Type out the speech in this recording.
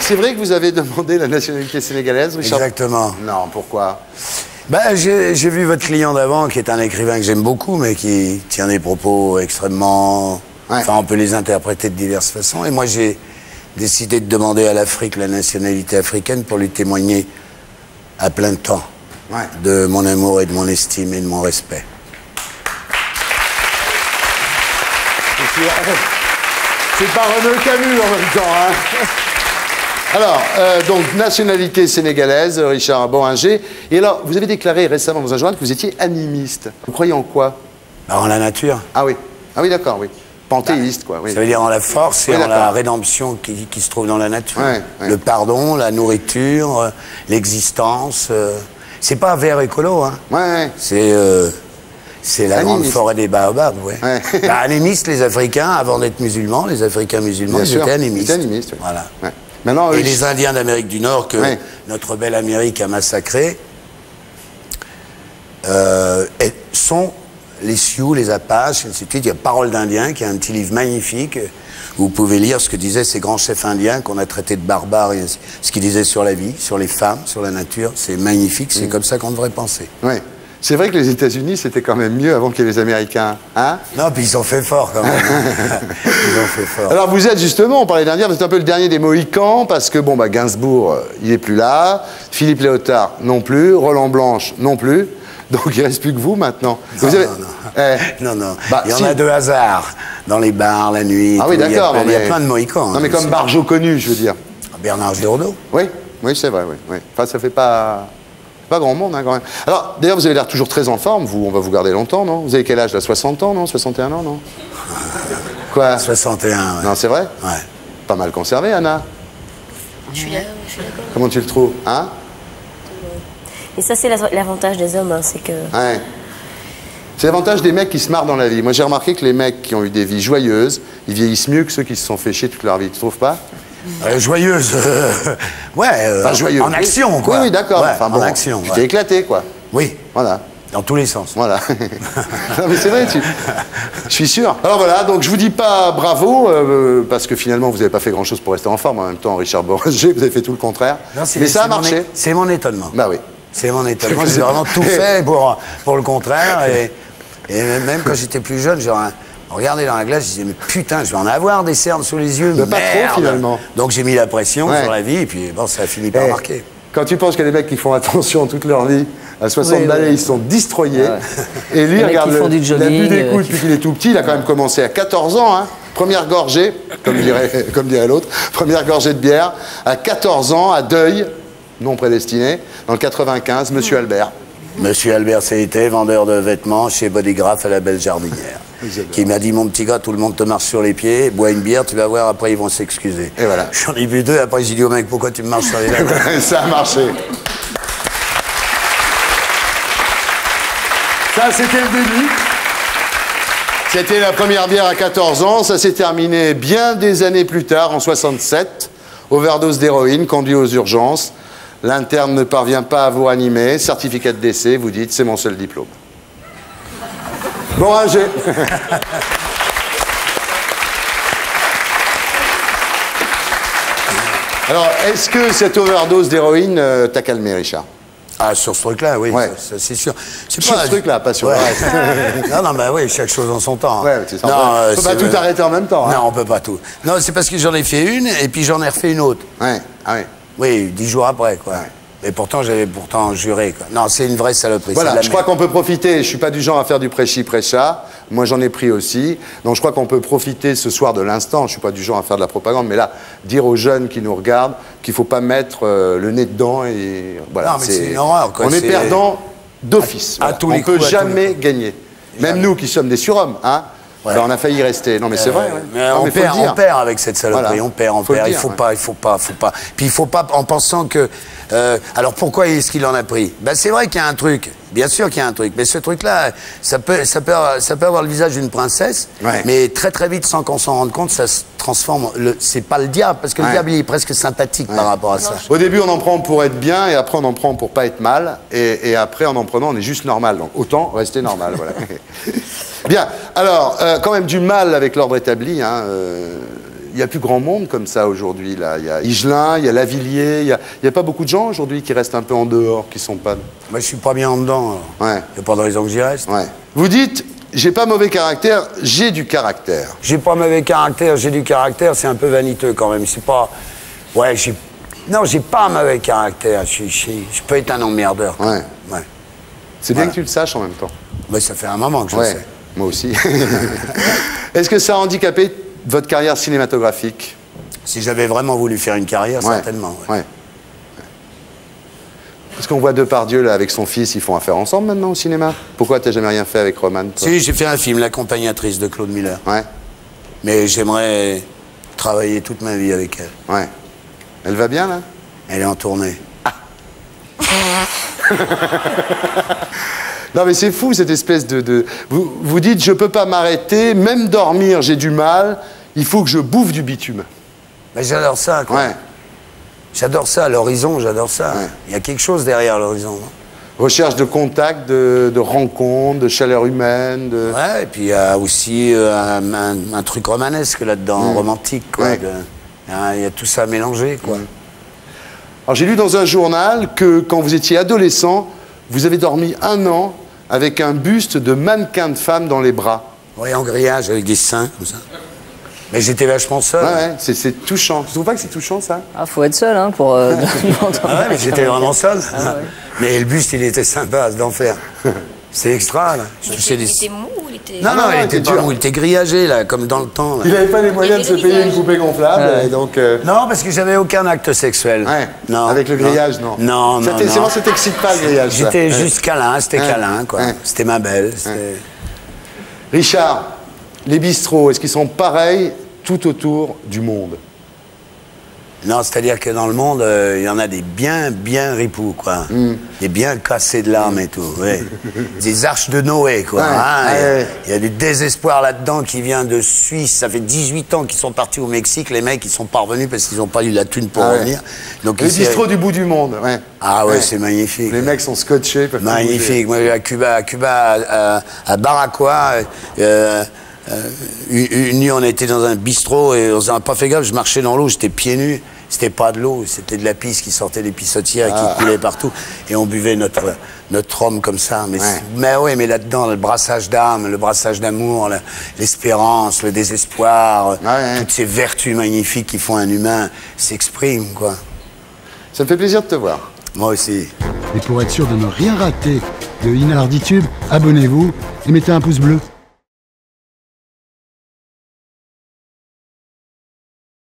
c'est vrai que vous avez demandé la nationalité sénégalaise, Richard? Exactement. Non, pourquoi? Ben, j'ai vu votre client d'avant, qui est un écrivain que j'aime beaucoup, mais qui tient des propos extrêmement... Ouais. Enfin, on peut les interpréter de diverses façons. Et moi, j'ai décidé de demander à l'Afrique la nationalité africaine pour lui témoigner à plein temps de mon amour et de mon estime et de mon respect. C'est pas René Camus en même temps, hein. Alors, donc, nationalité sénégalaise, Richard Bohringer. Et alors, vous avez déclaré récemment dans un journal que vous étiez animiste. Vous croyez en quoi? En la nature. Ah oui. Ah oui, d'accord, oui. Panthéiste, quoi. Oui. Ça veut dire en la force et Oui, en la rédemption qui se trouve dans la nature. Ouais. Le pardon, la nourriture, l'existence. C'est pas vert écolo, hein. Ouais. C'est la grande forêt des baobabs, ouais. Bah, animistes, les Africains, avant d'être musulmans, les Africains musulmans, ils étaient animistes. Ils étaient animistes, oui. Voilà. Ouais. Maintenant, et les Indiens d'Amérique du Nord, que notre belle Amérique a massacrés, sont les Sioux, les Apaches, ainsi de suite. Il y a Parole d'Indien, qui est un petit livre magnifique, où vous pouvez lire ce que disaient ces grands chefs indiens qu'on a traités de barbares, et ce qu'ils disaient sur la vie, sur les femmes, sur la nature. C'est magnifique, c'est comme ça qu'on devrait penser. Oui. C'est vrai que les États-Unis, c'était quand même mieux avant que les Américains, hein? Non, puis ils ont fait fort quand même. Ils ont fait fort. Alors vous êtes justement, on parlait dernière, vous êtes un peu le dernier des Mohicans, parce que bon, bah, Gainsbourg, il n'est plus là, Philippe Léotard non plus, Roland Blanche non plus, donc il ne reste plus que vous maintenant. Non, vous avez... non. Bah, il y en a de hasard, dans les bars, la nuit. Ah oui, d'accord. Il y a plein de Mohicans. Non, mais comme Barjot connu, je veux dire. Bernard Giraudot. Oui, c'est vrai, oui. Enfin, ça fait pas grand monde, hein, quand même. Alors, d'ailleurs, vous avez l'air toujours très en forme, on va vous garder longtemps, non? Vous avez quel âge, là? 60 ans, non? 61 ans, non? Quoi? 61, ouais. Non, c'est vrai? Ouais. Pas mal conservé, Anna. Je suis d'accord. Comment tu le trouves, hein? Et ça, c'est l'avantage des hommes, hein, c'est que... Ouais. C'est l'avantage des mecs qui se marrent dans la vie. Moi, j'ai remarqué que les mecs qui ont eu des vies joyeuses, ils vieillissent mieux que ceux qui se sont fait chier toute leur vie. Tu trouves pas? Joyeuse. Joyeuse. En action, quoi. Oui, d'accord. Ouais, enfin, bon, en action. Tu t'es éclaté, quoi. Oui. Voilà. Dans tous les sens. Voilà. Non, mais c'est vrai, je suis sûr. Alors voilà, donc je vous dis pas bravo, parce que finalement, vous n'avez pas fait grand-chose pour rester en forme. En même temps, Richard Bohringer, vous avez fait tout le contraire. Non, mais ça a marché. C'est mon étonnement. Bah oui. C'est mon étonnement. J'ai vraiment tout fait pour le contraire. Et même quand j'étais plus jeune, regardez dans la glace, je disais, mais putain, je vais en avoir des cernes sous les yeux. Mais pas trop, finalement. Donc j'ai mis la pression sur la vie, et puis bon, ça a fini par marquer. Quand tu penses qu'il y a des mecs qui font attention toute leur vie, à 60 balais, ils sont destroyés. Et lui, regarde, il a bu des coups depuis qu'il est tout petit. Il a quand même commencé à 14 ans. Hein. Première gorgée, comme dirait l'autre, première gorgée de bière, à 14 ans, à Deuil, non prédestiné, dans le 95, Monsieur Albert. Monsieur Albert Céité, vendeur de vêtements chez Bodygraph à la Belle Jardinière, qui m'a dit, mon petit gars, tout le monde te marche sur les pieds, bois une bière, tu vas voir, après ils vont s'excuser. Et voilà. J'en ai bu deux, après j'ai dit au mec, pourquoi tu me marches sur les lèvres? Ça a marché. Ça, c'était le début. C'était la première bière à 14 ans. Ça s'est terminé bien des années plus tard, en 67. Overdose d'héroïne, conduit aux urgences. L'interne ne parvient pas à vous ranimer. Certificat de décès, vous dites, c'est mon seul diplôme. Bohringer. Alors, est-ce que cette overdose d'héroïne t'a calmé, Richard? Ah, sur ce truc-là, oui, ouais. ça, c'est sûr. Sur ce truc-là, pas sur le reste. Non, bah oui, chaque chose en son temps. Ouais, c'est ça. On ne peut pas tout arrêter en même temps. Non, on peut pas tout. Non, c'est parce que j'en ai fait une, et puis j'en ai refait une autre. Ouais, ah ouais. Oui, 10 jours après, quoi. Ouais. Et pourtant, j'avais juré, quoi. Non, c'est une vraie saloperie. Voilà, je crois qu'on peut profiter. Je ne suis pas du genre à faire du prêchi prêcha. Moi, j'en ai pris aussi. Donc, je crois qu'on peut profiter ce soir de l'instant. Je ne suis pas du genre à faire de la propagande. Mais là, dire aux jeunes qui nous regardent qu'il ne faut pas mettre le nez dedans. Et voilà, non, mais c'est une horreur, quoi. On est perdant d'office. Voilà. On ne peut jamais gagner. Même nous qui sommes des surhommes, hein. Ouais. Ben, on a failli y rester. Non, mais c'est vrai. Ouais. Mais on perd avec cette saloperie. Voilà. On perd. Il faut pas. Puis il faut pas en pensant que. Alors pourquoi est-ce qu'il en a pris? Ben c'est vrai qu'il y a un truc. Bien sûr qu'il y a un truc. Mais ce truc-là, ça peut avoir le visage d'une princesse. Ouais. Mais très très vite, sans qu'on s'en rende compte, ça se transforme. C'est pas le diable, parce que le diable il est presque sympathique par rapport à ça. Au début, on en prend pour être bien, et après on en prend pour pas être mal, et après en prenant, on est juste normal. Donc autant rester normal. Voilà. Bien. Alors, quand même du mal avec l'ordre établi. Hein, Il n'y a plus grand monde comme ça aujourd'hui. Il y a Higelin, il y a Lavilliers, il n'y a pas beaucoup de gens aujourd'hui qui restent un peu en dehors, qui sont pas... Moi, je suis pas bien en dedans. Ouais. Il n'y a pas de raison que j'y reste. Ouais. Vous dites, j'ai pas mauvais caractère, j'ai du caractère. J'ai pas mauvais caractère, j'ai du caractère, c'est un peu vaniteux quand même. C'est pas... Ouais, non, j'ai pas un mauvais caractère. Je peux être un emmerdeur. Ouais. C'est bien que tu le saches en même temps. Mais ça fait un moment que je le sais. Moi aussi. Est-ce que ça a handicapé votre carrière cinématographique? Si j'avais vraiment voulu faire une carrière, certainement. Ouais. Parce qu'on voit Depardieu là, avec son fils, ils font affaire ensemble maintenant au cinéma. Pourquoi t'as jamais rien fait avec Romane? Si, j'ai fait un film, L'accompagnatrice de Claude Miller. Ouais. Mais j'aimerais travailler toute ma vie avec elle. Ouais. Elle va bien là? Elle est en tournée. Ah. Non mais c'est fou cette espèce de... Vous dites, je peux pas m'arrêter, même dormir j'ai du mal, il faut que je bouffe du bitume. Mais j'adore ça, quoi. Ouais. J'adore ça, l'horizon, j'adore ça. Ouais. Il y a quelque chose derrière l'horizon. Recherche de contact, de rencontres, de chaleur humaine. Ouais, et puis il y a aussi un truc romanesque là-dedans, romantique, quoi. Ouais. Il y a tout ça mélangé, quoi. Alors j'ai lu dans un journal que quand vous étiez adolescent, vous avez dormi 1 an avec un buste de mannequin de femme dans les bras. Oui, en grillage, avec des seins, comme ça. Mais j'étais vachement seul. Ouais, c'est touchant. Tu trouves pas que c'est touchant, ça? Ah, faut être seul, hein, pour... Ah ouais, mais j'étais vraiment seul. Ah, ouais. Mais le buste, il était sympa d'en faire. C'est extra, là. Il était mou ou il était... Non, il était pas mou, il était grillagé, là, comme dans le temps. Là. Il n'avait pas les moyens de se payer une poupée gonflable, et donc... Non, parce que j'avais aucun acte sexuel. Ouais, non. Avec le grillage, non. Non. C'est bon, ça t'excite pas, le grillage, j'étais juste câlin, c'était câlin, quoi. C'était ma belle. Richard, les bistrots, est-ce qu'ils sont pareils tout autour du monde? Non, c'est-à-dire que dans le monde, il y en a des bien ripoux, quoi. Des bien cassés de l'âme et tout, ouais. Des arches de Noé, quoi. Il y a du désespoir là-dedans qui vient de Suisse. Ça fait 18 ans qu'ils sont partis au Mexique. Les mecs, ils sont pas revenus parce qu'ils n'ont pas eu la thune pour revenir. Donc, les bistrots du bout du monde, ouais. Ah ouais, c'est magnifique. Les mecs sont scotchés. Magnifique. Moi, à Cuba, à Baraqua... une nuit, on était dans un bistrot et on s'en a pas fait gaffe. Je marchais dans l'eau, j'étais pieds nus. C'était pas de l'eau, c'était de la pisse qui sortait des pissotières et qui coulait partout. Et on buvait notre rhum comme ça. Mais là-dedans, le brassage d'âme, le brassage d'amour, l'espérance, le désespoir, toutes ces vertus magnifiques qui font un humain s'expriment, quoi. Ça me fait plaisir de te voir. Moi aussi. Et pour être sûr de ne rien rater de Inarditube, abonnez-vous et mettez un pouce bleu.